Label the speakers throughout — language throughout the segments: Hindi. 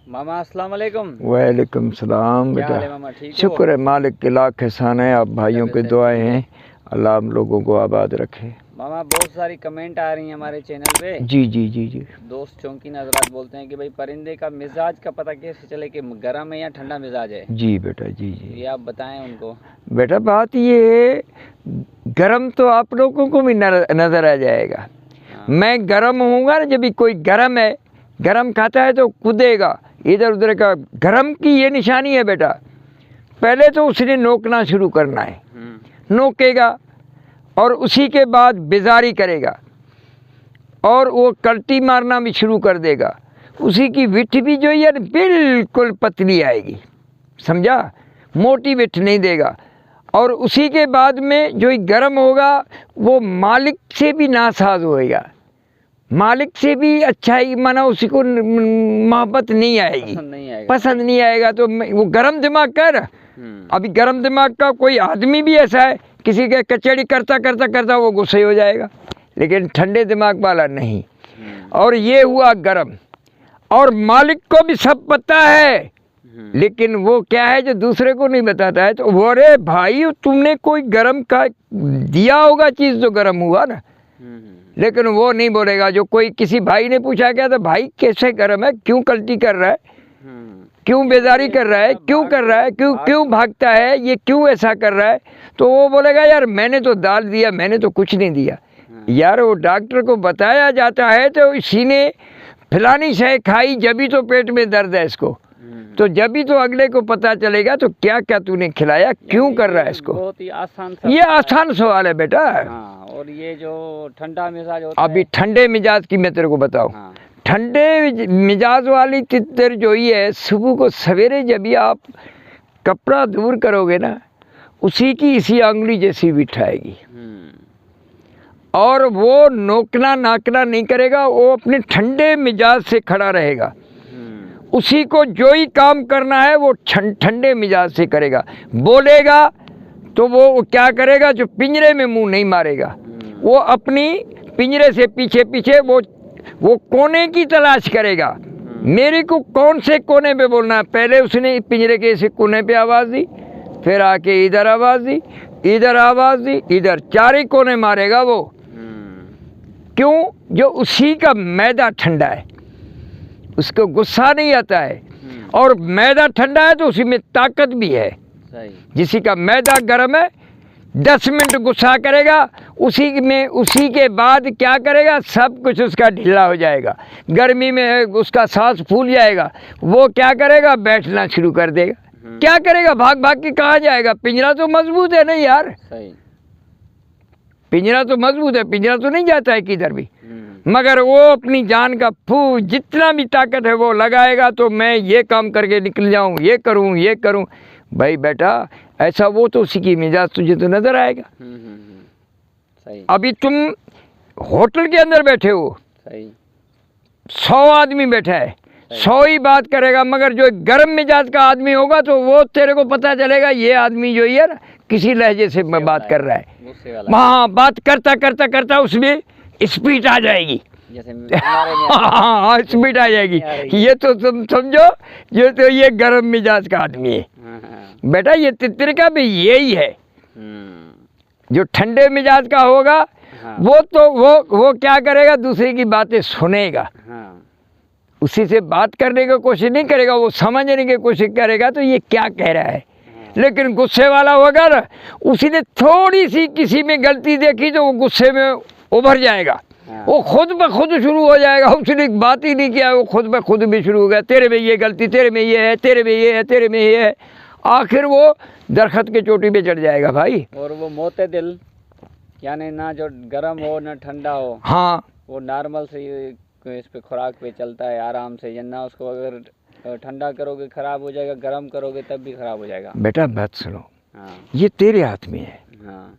Speaker 1: मामा अस्सलाम वालेकुम।
Speaker 2: वालेकुम सलाम।
Speaker 1: क्या हाल
Speaker 2: बेटा
Speaker 1: है मामा, ठीक हो?
Speaker 2: शुक्र है मालिक के लाख एहसान है। आप भाइयों के दुआएं हैं, अल्लाह हम लोगों को आबाद रखे।
Speaker 1: मामा बहुत सारी कमेंट आ रही हैं हमारे चैनल पे।
Speaker 2: जी जी जी जी।
Speaker 1: दोस्त शौकीन हजरात बोलते हैं कि भाई परिंदे का मिजाज का पता कैसे चले कि गर्म है या ठंडा मिजाज है?
Speaker 2: जी बेटा जी जी।
Speaker 1: ये आप बताएं उनको।
Speaker 2: बेटा बात ये है, गरम तो आप लोगों को भी नज़र आ जाएगा।
Speaker 1: हाँ।
Speaker 2: मैं गरम होऊंगा ना, जब भी कोई गरम है, गरम खाता है तो कूदेगा इधर उधर का। गरम की ये निशानी है बेटा, पहले तो उसने नोकना शुरू करना है, नोकेगा और उसी के बाद बेजारी करेगा और वो कल्टी मारना भी शुरू कर देगा। उसी की विठ भी जो है बिल्कुल पतली आएगी, समझा, मोटी विठ नहीं देगा। और उसी के बाद में जो गर्म होगा वो मालिक से भी नासाज होएगा, मालिक से भी अच्छा ही माना उसी को मोहब्बत नहीं आएगी, पसंद नहीं आएगा। तो वो गरम दिमाग कर। अभी गरम दिमाग का कोई आदमी भी ऐसा है, किसी के कचेड़ी करता करता करता वो गुस्से हो जाएगा, लेकिन ठंडे दिमाग वाला नहीं। और ये हुआ गरम, और मालिक को भी सब पता है, लेकिन वो क्या है जो दूसरे को नहीं बताता है। तो वो, अरे भाई तुमने कोई गरम का दिया होगा चीज़ जो गरम हुआ ना, लेकिन वो नहीं बोलेगा। जो कोई किसी भाई ने पूछा क्या तो भाई कैसे गरम है, क्यों कल्टी कर रहा है, क्यों बेजारी कर रहा है, क्यों कर रहा है, क्यों भागता है, ये क्यों ऐसा कर रहा है, तो वो बोलेगा यार मैंने तो दाल दिया, मैंने तो कुछ नहीं दिया। यार वो डॉक्टर को बताया जाता है तो इसी ने फलानी शय खाई जभी तो पेट में दर्द है इसको, तो जभी तो अगले को पता चलेगा तो क्या क्या तूने खिलाया, क्यों कर रहा है इसको।
Speaker 1: बहुत ही आसान
Speaker 2: ये आसान सवाल है बेटा।
Speaker 1: हाँ, और ये जो ठंडा मिजाज होता
Speaker 2: अभी ठंडे मिजाज की मैं तेरे को बताऊं।
Speaker 1: हाँ।
Speaker 2: ठंडे मिजाज वाली तितर जो ही है, सुबह को सवेरे जब भी आप कपड़ा दूर करोगे ना, उसी की इसी अंगुली जैसी विठ आएगी, और वो नोकना नाकना नहीं करेगा, वो अपने ठंडे मिजाज से खड़ा रहेगा। उसी को जो ही काम करना है वो ठंडे मिजाज से करेगा। बोलेगा तो वो क्या करेगा, जो पिंजरे में मुंह नहीं मारेगा, वो अपनी पिंजरे से पीछे पीछे वो कोने की तलाश करेगा। मेरे को कौन से कोने पे बोलना है, पहले उसने पिंजरे के इस कोने पे आवाज़ दी, फिर आके इधर आवाज़ दी, इधर आवाज़ दी, इधर, चार ही कोने मारेगा वो। क्यों? जो उसी का मैदा ठंडा है, उसको गुस्सा नहीं आता है, और मैदा ठंडा है तो उसी में ताकत भी है। जिसी का मैदा गर्म है 10 मिनट गुस्सा करेगा, उसी के बाद क्या करेगा, सब कुछ उसका ढीला हो जाएगा। गर्मी में उसका सांस फूल जाएगा, वो क्या करेगा, बैठना शुरू कर देगा। क्या करेगा, भाग भाग के कहाँ जाएगा, पिंजरा तो मजबूत है नहीं यार, पिंजरा तो मजबूत है, पिंजरा तो नहीं जाता है किधर भी। मगर वो अपनी जान का जितना भी ताकत है वो लगाएगा, तो मैं ये काम करके निकल जाऊं, ये करूं। भाई बेटा ऐसा वो तो उसी की मिजाज तुझे तो नजर आएगा।
Speaker 1: सही।
Speaker 2: अभी तुम होटल के अंदर बैठे हो,
Speaker 1: सही।
Speaker 2: 100 आदमी बैठा है, 100 ही बात करेगा, मगर जो गर्म मिजाज का आदमी होगा तो वो तेरे को पता चलेगा ये आदमी जो है ना किसी लहजे से बात कर रहा है। वहाँ बात करता करता करता उसमें स्पीड आ जाएगी, हाँ स्पीड आ जाएगी। ये तो तुम समझो, ये तो ये गर्म मिजाज का आदमी है। बेटा ये तितर का भी यही है। जो ठंडे मिजाज का होगा वो तो वो क्या करेगा, दूसरे की बातें सुनेगा, उसी से बात करने की कोशिश नहीं करेगा, वो समझने की कोशिश करेगा तो ये क्या कह रहा है। लेकिन गुस्से वाला होगा ना, उसी ने थोड़ी सी किसी में गलती देखी तो वो गुस्से में उभर जाएगा, वो खुद ब खुद शुरू हो जाएगा। उसने बात ही नहीं किया, वो खुद ब खुद भी शुरू हो गया, तेरे में ये गलती, तेरे में ये है, तेरे में ये है, तेरे में ये है। आखिर वो दरख्त के चोटी पे चढ़ जाएगा भाई।
Speaker 1: और वो मोते दिल, यानी ना जो गर्म हो ना ठंडा हो,
Speaker 2: हाँ
Speaker 1: वो नॉर्मल से इस पे खुराक पे चलता है आराम से, या ना उसको अगर ठंडा करोगे खराब हो जाएगा, गर्म करोगे तब भी खराब हो जाएगा।
Speaker 2: बेटा बात सुनो,
Speaker 1: हाँ।
Speaker 2: ये तेरे हाथ में है।
Speaker 1: हाँ।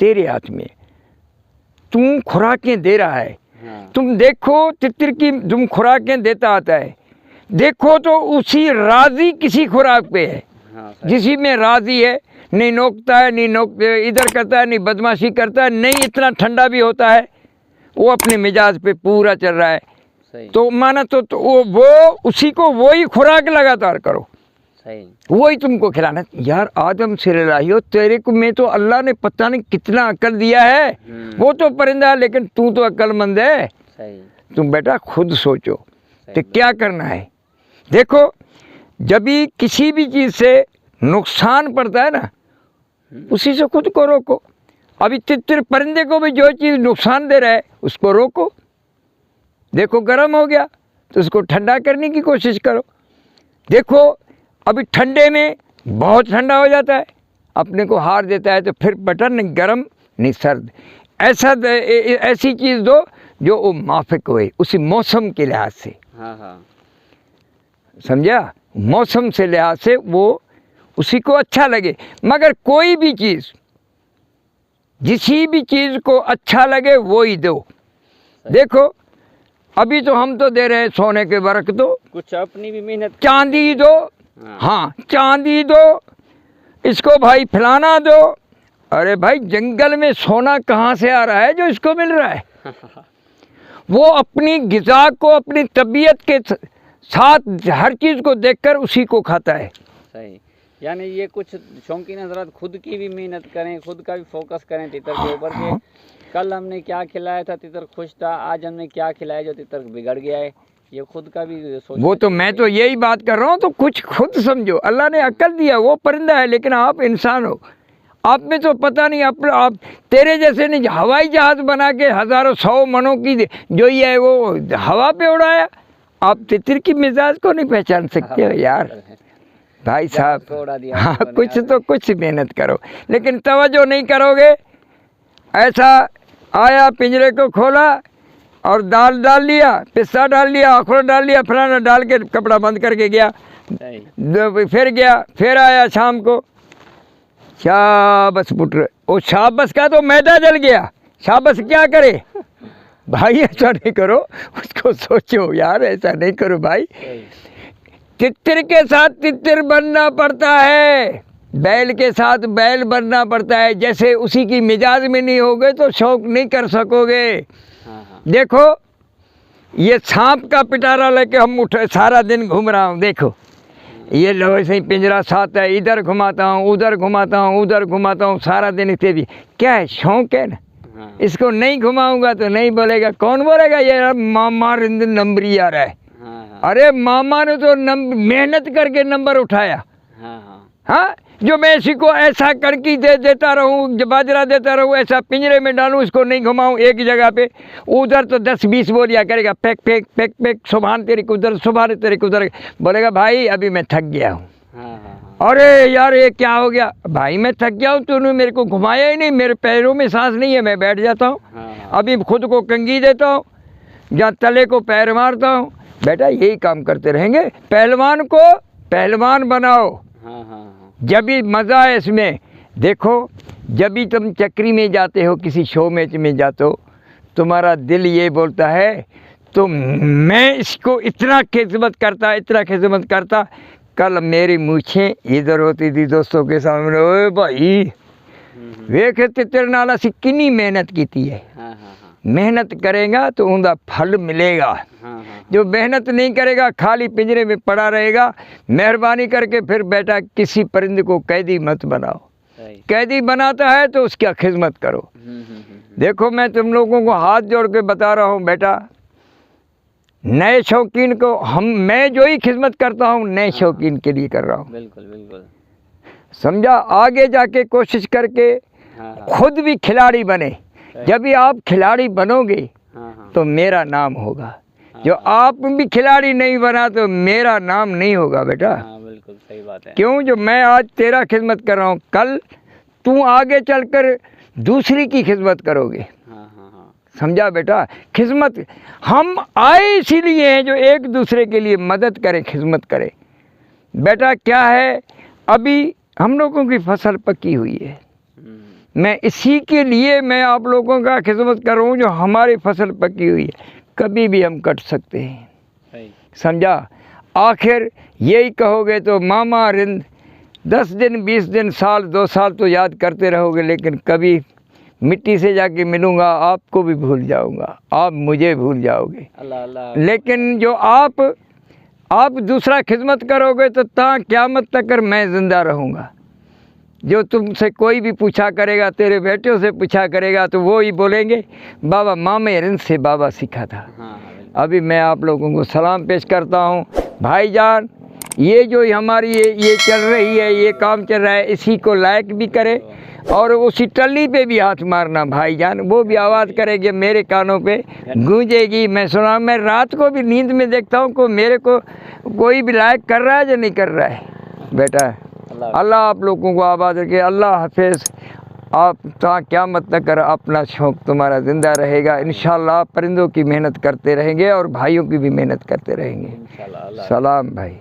Speaker 2: तेरे हाथ में, तुम खुराकें दे रहा है।
Speaker 1: हाँ।
Speaker 2: तुम देखो तितर की तुम खुराकें देता आता है, देखो तो उसी राजी किसी खुराक पे है।
Speaker 1: हाँ,
Speaker 2: जिसी में राजी है, नहीं नोकता है, नहीं इधर करता है, नहीं बदमाशी करता है, नहीं इतना ठंडा भी होता है, वो अपने मिजाज पे पूरा चल रहा है।
Speaker 1: सही।
Speaker 2: तो माना तो वो उसी को वही खुराक लगातार करो,
Speaker 1: सही।
Speaker 2: वही तुमको खिलाना। यार आदम से लाइयो, तेरे को में तो अल्लाह ने पता नहीं कितना अकल दिया है। वो तो परिंदा है लेकिन तू तो अक्लमंद है।
Speaker 1: सही।
Speaker 2: तुम बेटा खुद सोचो कि क्या करना है। देखो जब भी किसी भी चीज़ से नुकसान पड़ता है ना, उसी से खुद को रोको। अभी तितर परिंदे को भी जो चीज़ नुकसान दे रहा है उसको रोको। देखो गर्म हो गया तो उसको ठंडा करने की कोशिश करो। देखो अभी ठंडे में बहुत ठंडा हो जाता है, अपने को हार देता है, तो फिर बटन नहीं गर्म नहीं सर्द, ऐसी चीज़ दो जो वो माफिक हुए उसी मौसम के लिहाज से।
Speaker 1: हाँ हाँ,
Speaker 2: समझा? मौसम से लिहाज से वो उसी को अच्छा लगे। मगर कोई भी चीज़, जिसी भी चीज़ को अच्छा लगे वो ही दो। देखो अभी तो हम तो दे रहे हैं सोने के वर्क दो,
Speaker 1: कुछ अपनी भी मेहनत,
Speaker 2: चांदी दो, हाँ चांदी दो, इसको भाई फलाना दो। अरे भाई जंगल में सोना कहाँ से आ रहा है जो इसको मिल रहा है? वो अपनी ग़िज़ा को अपनी तबीयत के साथ हर चीज़ को देखकर उसी को खाता है।
Speaker 1: सही। यानी ये कुछ शौकीन हजरात खुद की भी मेहनत करें, खुद का भी फोकस करें तितर के ऊपर के कल हमने क्या खिलाया था तितर खुश था, आज हमने क्या खिलाया जो तितर बिगड़ गया है, ये खुद का भी सोच।
Speaker 2: वो तो मैं तो यही बात कर रहा हूँ, तो कुछ खुद समझो। अल्लाह ने अक्ल दिया, वो परिंदा है लेकिन आप इंसान हो, आप में तो पता नहीं। आप तेरे जैसे नहीं हवाई जहाज़ बना के हज़ारों 100 मनों की जो ये है वो हवा पे उड़ाया। आप तितर की मिजाज को नहीं पहचान सकते हो यार भाई साहब। हाँ कुछ मेहनत करो, लेकिन तवज्जो नहीं करोगे। ऐसा आया पिंजरे को खोला और दाल डाल लिया, पिस्ता डाल लिया, अखरोट डाल लिया, फलाना डाल के कपड़ा बंद करके गया। फिर गया, फिर आया शाम को, शाबस पुत्र। वो शाबस का तो मैदा जल गया, शाबस क्या करे भाई? ऐसा नहीं करो, उसको सोचो यार, ऐसा नहीं करो भाई। तितर के साथ तितर बनना पड़ता है, बैल के साथ बैल बनना पड़ता है। जैसे उसी की मिजाज में नहीं होगे तो शौक नहीं कर सकोगे। देखो ये सांप का पिटारा लेके हम उठे सारा दिन घूम रहा हूँ। देखो ये लो ऐसे ही पिंजरा साथ है, इधर घुमाता हूँ, उधर घुमाता हूँ, उधर घुमाता हूँ सारा दिन। इससे भी क्या है, शौक है ना। इसको नहीं घुमाऊंगा तो नहीं बोलेगा। कौन बोलेगा ये मामा रिंद नंबर ही आ रहा है? अरे मामा ने तो मेहनत करके नंबर उठाया। हाँ जो मैं इसी को ऐसा करके दे देता रहूँ, बाजरा देता रहूँ, ऐसा पिंजरे में डालूँ, इसको नहीं घुमाऊँ एक जगह पे, उधर तो 10-20 बोलिया करेगा, फेंक फेंक फेंक फेंक, सुबह तेरे को उधर, सुबह तेरे को उधर। बोलेगा भाई अभी मैं थक गया हूँ। अरे यार ये क्या हो गया? भाई मैं थक गया हूँ, तूने मेरे को घुमाया ही नहीं, मेरे पैरों में सांस नहीं है, मैं बैठ जाता हूँ। अभी खुद को कंघी देता हूँ या तले को पैर मारता हूँ। बेटा यही काम करते रहेंगे। पहलवान को पहलवान बनाओ, जब भी मज़ा है इसमें। देखो जब भी तुम चक्री में जाते हो, किसी शो मैच में जाते हो, तुम्हारा दिल ये बोलता है तो मैं इसको इतना खिदमत करता, इतना खिदमत करता। कल मेरी मूछें इधर होती थी दोस्तों के सामने, ओए भाई वेख तितर नाला सी कितनी मेहनत की थी है। मेहनत करेगा तो उनका फल मिलेगा। जो मेहनत नहीं करेगा, खाली पिंजरे में पड़ा रहेगा। मेहरबानी करके फिर बेटा किसी परिंदे को कैदी मत बनाओ। कैदी बनाता है तो उसकी खिदमत करो। देखो मैं तुम लोगों को हाथ जोड़ के बता रहा हूँ बेटा, नए शौकीन को मैं जो ही खिदमत करता हूँ नए शौकीन के लिए कर रहा हूँ।
Speaker 1: बिल्कुल बिल्कुल
Speaker 2: समझा? आगे जाके कोशिश करके खुद भी खिलाड़ी बने। जब भी आप खिलाड़ी बनोगे तो मेरा नाम होगा। जो आप भी खिलाड़ी नहीं बना तो मेरा नाम नहीं होगा बेटा।
Speaker 1: बिल्कुल सही बात है।
Speaker 2: क्यों? जो मैं आज तेरा खिदमत कर रहा हूँ, कल तू आगे चलकर दूसरी की खिदमत करोगे। समझा बेटा? खिदमत हम आए इसीलिए हैं जो एक दूसरे के लिए मदद करें, खिदमत करें। बेटा क्या है, अभी हम लोगों की फसल पकी हुई है, मैं इसी के लिए मैं आप लोगों का खिदमत कर रहा हूँ। जो हमारी फसल पकी हुई है, कभी भी हम कट सकते हैं। समझा? आखिर यही कहोगे तो मामा रिंद 10 दिन 20 दिन साल 2 साल तो याद करते रहोगे, लेकिन कभी मिट्टी से जाके मिलूँगा, आपको भी भूल जाऊँगा, आप मुझे भूल जाओगे।
Speaker 1: अल्लाह अल्लाह।
Speaker 2: लेकिन जो आप दूसरा खिदमत करोगे तो क़यामत तक मैं ज़िंदा रहूँगा। जो तुमसे कोई भी पूछा करेगा, तेरे बेटियों से पूछा करेगा, तो वो ही बोलेंगे बाबा मामे हिरंद से बाबा सीखा था।
Speaker 1: हाँ,
Speaker 2: अभी मैं आप लोगों को सलाम पेश करता हूँ। भाईजान, ये जो हमारी ये चल रही है, ये काम चल रहा है, इसी को लाइक भी करे और उसी टल्ली पे भी हाथ मारना भाईजान, वो भी आवाज़ करेगी, मेरे कानों पे गूंजेगी। मैं सुना, मैं रात को भी नींद में देखता हूँ को मेरे को कोई भी लाइक कर रहा है या नहीं कर रहा है। बेटा अल्लाह आप लोगों को आबाद रखे। अल्लाह हाफिज़। आप क़यामत तक अपना शौक़ तुम्हारा ज़िंदा रहेगा इंशाअल्लाह। परिंदों की मेहनत करते रहेंगे और भाइयों की भी मेहनत करते रहेंगे।
Speaker 1: इंशाअल्लाह।
Speaker 2: सलाम भाई।